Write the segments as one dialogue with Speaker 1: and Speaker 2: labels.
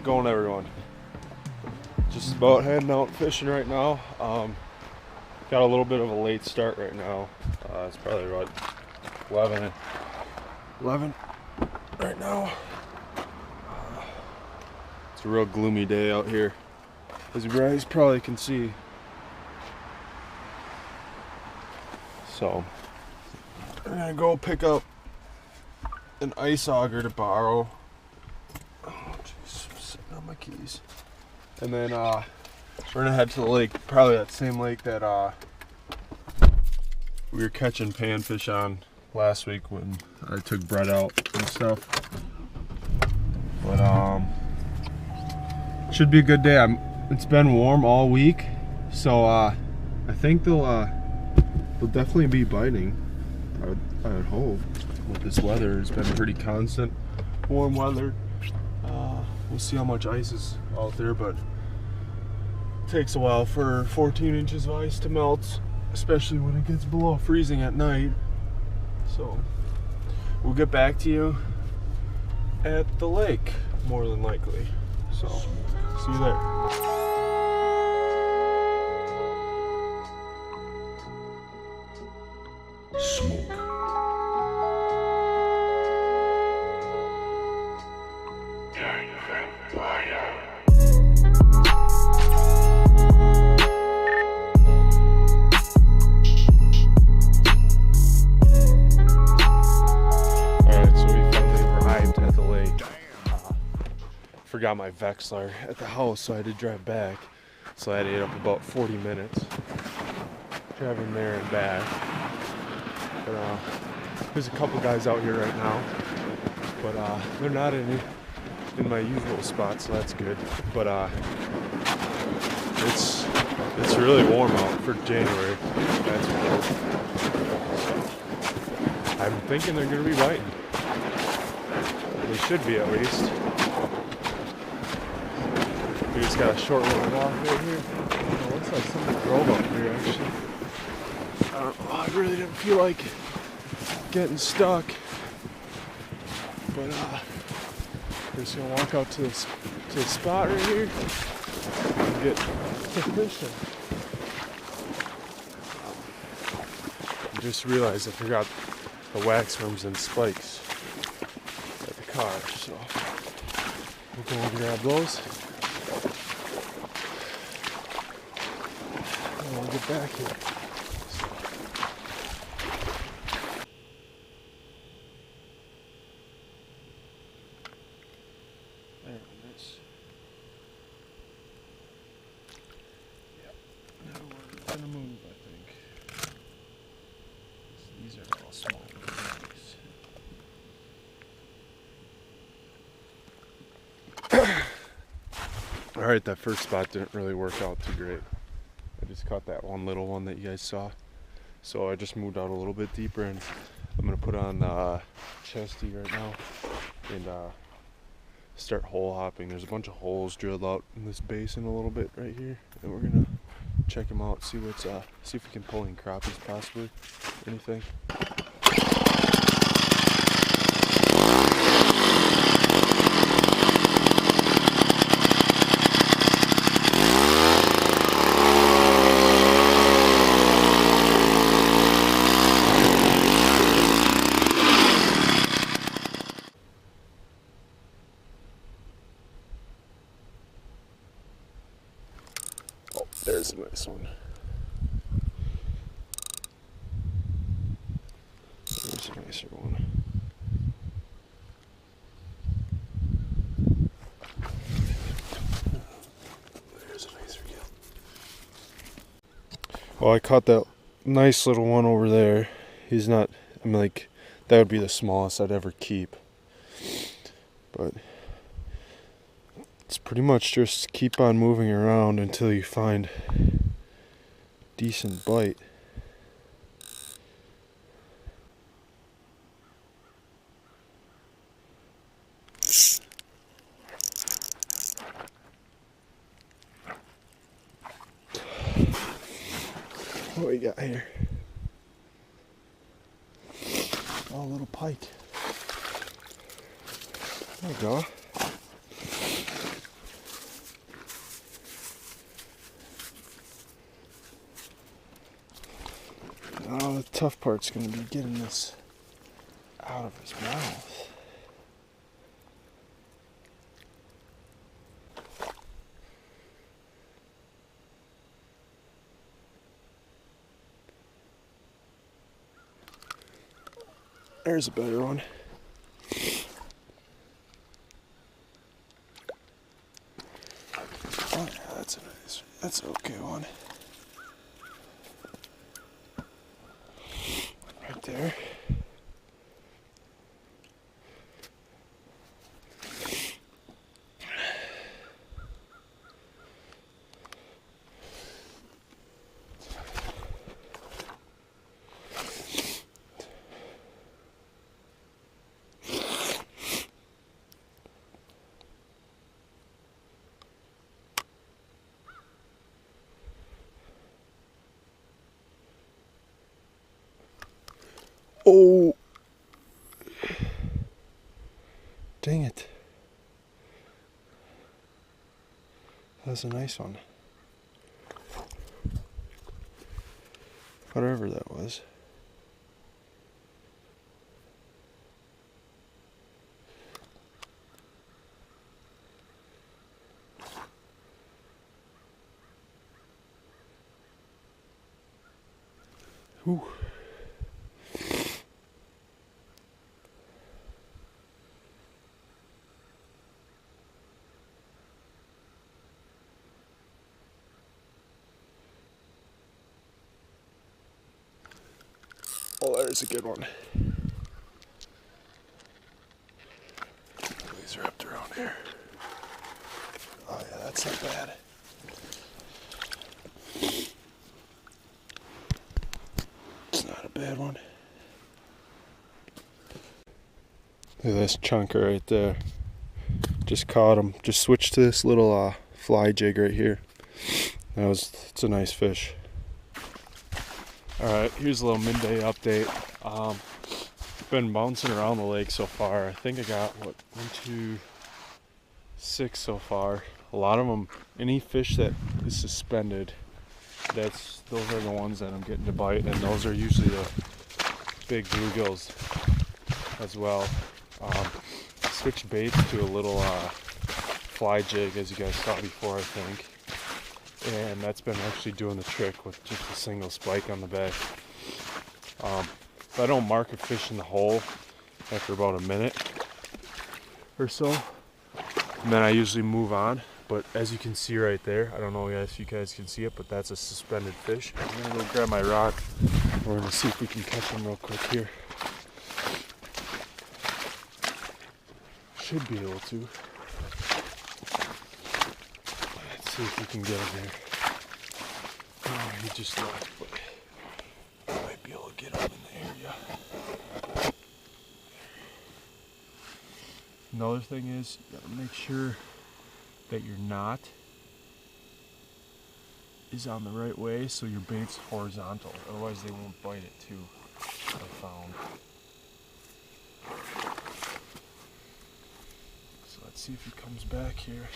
Speaker 1: it going, everyone? Just about heading out fishing right now. Got a little bit of a late start right now. It's probably about 11 right now. It's a real gloomy day out here, as you guys probably can see. So I'm gonna go pick up an ice auger to borrow. Oh jeez, I'm sitting on my keys. And then we're gonna head to the lake, probably that same lake that we were catching panfish on last week when I took Brett out and stuff. But should be a good day. It's been warm all week, so I think they'll definitely be biting. I would hope. With this weather, it's been pretty constant, warm weather. We'll see how much ice is out there, but it takes a while for 14 inches of ice to melt, especially when it gets below freezing at night. So we'll get back to you at the lake, more than likely. So see you there.
Speaker 2: Smoke.
Speaker 1: Forgot my Vexler at the house, so I had to drive back. So I had to eat up about 40 minutes driving there and back. But there's a couple guys out here right now, but they're not in my usual spot, so that's good. But it's really warm out for January. That's for sure. I'm thinking they're gonna be biting. They should be, at least. We just got a short little walk right here. It looks like somebody drove up here, actually. I don't know, I really didn't feel like getting stuck. But we're just gonna walk out to this spot right here and get to fishing. I just realized I forgot the wax worms and spikes at the car, so we'll go and grab those. We'll get back here. There it is. Yep. Now we're gonna move, I think. These are all small. Alright, that first spot didn't really work out too great. I just caught that one little one that you guys saw. So I just moved out a little bit deeper, and I'm gonna put on chesty right now and start hole hopping. There's a bunch of holes drilled out in this basin a little bit right here, and we're gonna check them out, see if we can pull in crappies possibly, anything. There's a nice one. There's a nicer one. There's a nicer gill. Well, I caught that nice little one over there. He's not, that would be the smallest I'd ever keep. But it's pretty much just keep on moving around until you find decent bite. What we got here? Oh, a little pike. There we go. Now the tough part's going to be getting this out of his mouth. There's a better one. Oh yeah, that's an okay one. Right there. Oh, dang it. That's a nice one. Whatever that was. Whew. Oh, there's a good one. These are up around here. Oh yeah, that's not bad. It's not a bad one. Look at this chunker right there. Just caught him. Just switched to this little fly jig right here. It's a nice fish. Alright, here's a little midday update. Been bouncing around the lake so far. I think I got, 1, 2, 6 so far. A lot of them, any fish that is suspended, those are the ones that I'm getting to bite, and those are usually the big bluegills as well. Switched baits to a little fly jig, as you guys saw before, I think. And that's been actually doing the trick with just a single spike on the back. If I don't mark a fish in the hole after about a minute or so, and then I usually move on. But as you can see right there, I don't know if you guys can see it, but that's a suspended fish. I'm gonna go grab my rod. We're gonna see if we can catch him real quick here. Should be able to. See if we can get him there. Oh, he just left, but I might be able to get him in the area. Another thing is, you gotta make sure that your knot is on the right way so your bait's horizontal. Otherwise they won't bite it too, I found. So let's see if he comes back here.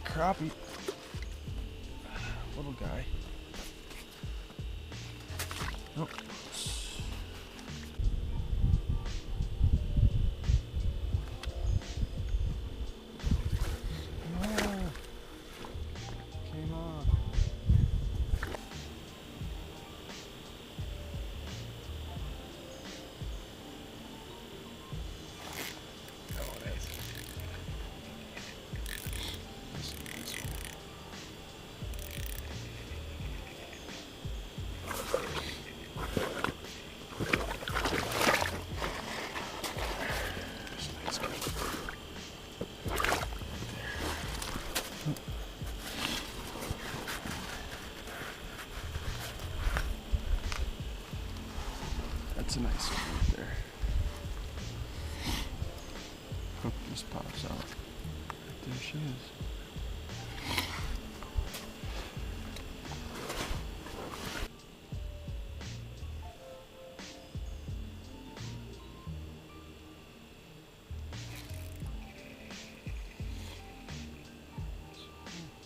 Speaker 1: Crappie, little guy. Nope. Oh, came on. That's a nice one right there. Hook just pops out. There she is.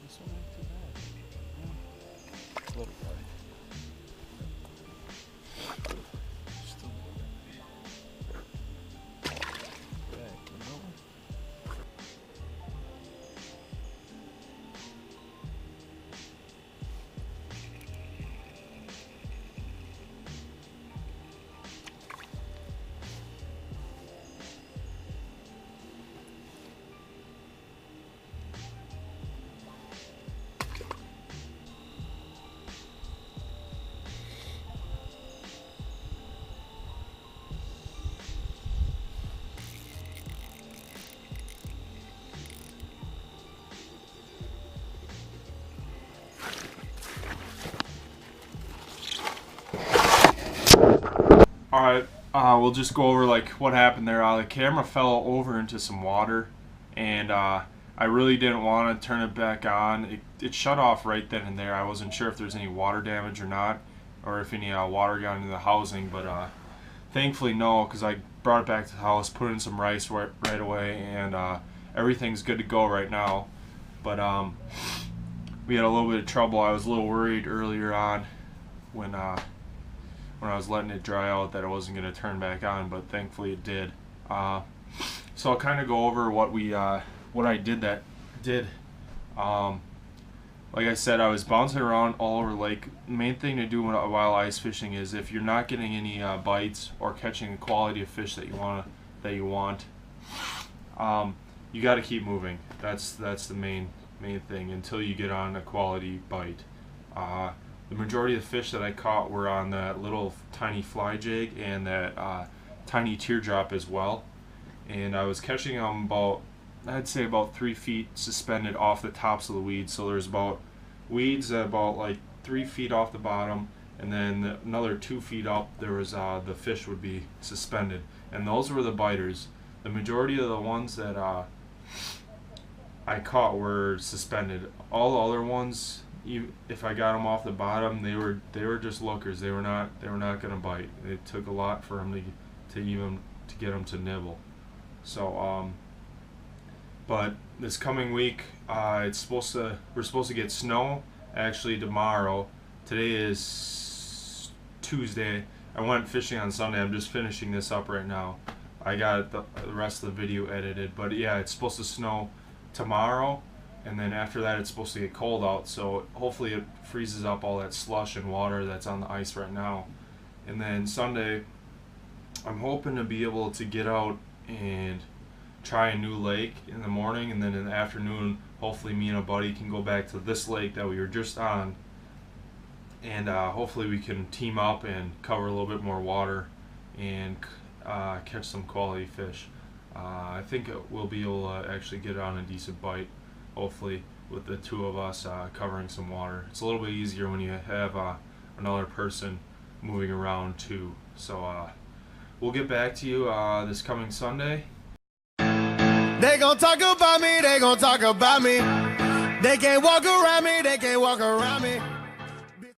Speaker 1: This one ain't too bad. Little guy. Still Alright, we'll just go over like what happened there. The camera fell over into some water, and I really didn't want to turn it back on. It shut off right then and there. I wasn't sure if there's any water damage or not, or if any water got into the housing, but thankfully no, because I brought it back to the house, put in some rice right away, and everything's good to go right now. But we had a little bit of trouble. I was a little worried earlier on when I was letting it dry out that it wasn't going to turn back on, but thankfully it did. So I'll kind of go over what I did. Like I said, I was bouncing around all over the lake. The main thing to do while ice fishing is if you're not getting any bites or catching the quality of fish that you want, you got to keep moving. That's the main thing until you get on a quality bite. The majority of the fish that I caught were on that little tiny fly jig and that tiny teardrop as well. And I was catching them I'd say about 3 feet suspended off the tops of the weeds. So there's weeds about like 3 feet off the bottom, and then another 2 feet up there was the fish would be suspended. And those were the biters. The majority of the ones that I caught were suspended. All the other ones, if I got them off the bottom, they were just lookers. They were not gonna bite. It took a lot for them to get them to nibble. So but this coming week, we're supposed to get snow actually tomorrow. Today is Tuesday. I went fishing on Sunday. I'm just finishing this up right now. I got the rest of the video edited, but yeah, it's supposed to snow tomorrow. And then after that, it's supposed to get cold out, so hopefully it freezes up all that slush and water that's on the ice right now. And then Sunday, I'm hoping to be able to get out and try a new lake in the morning, and then in the afternoon, hopefully me and a buddy can go back to this lake that we were just on, and hopefully we can team up and cover a little bit more water and catch some quality fish. I think we'll be able to actually get on a decent bite, hopefully, with the two of us covering some water. It's a little bit easier when you have another person moving around too. So we'll get back to you this coming Sunday.
Speaker 2: They gon' talk about me, they gon' talk about me. They can't walk around me, they can't walk around me.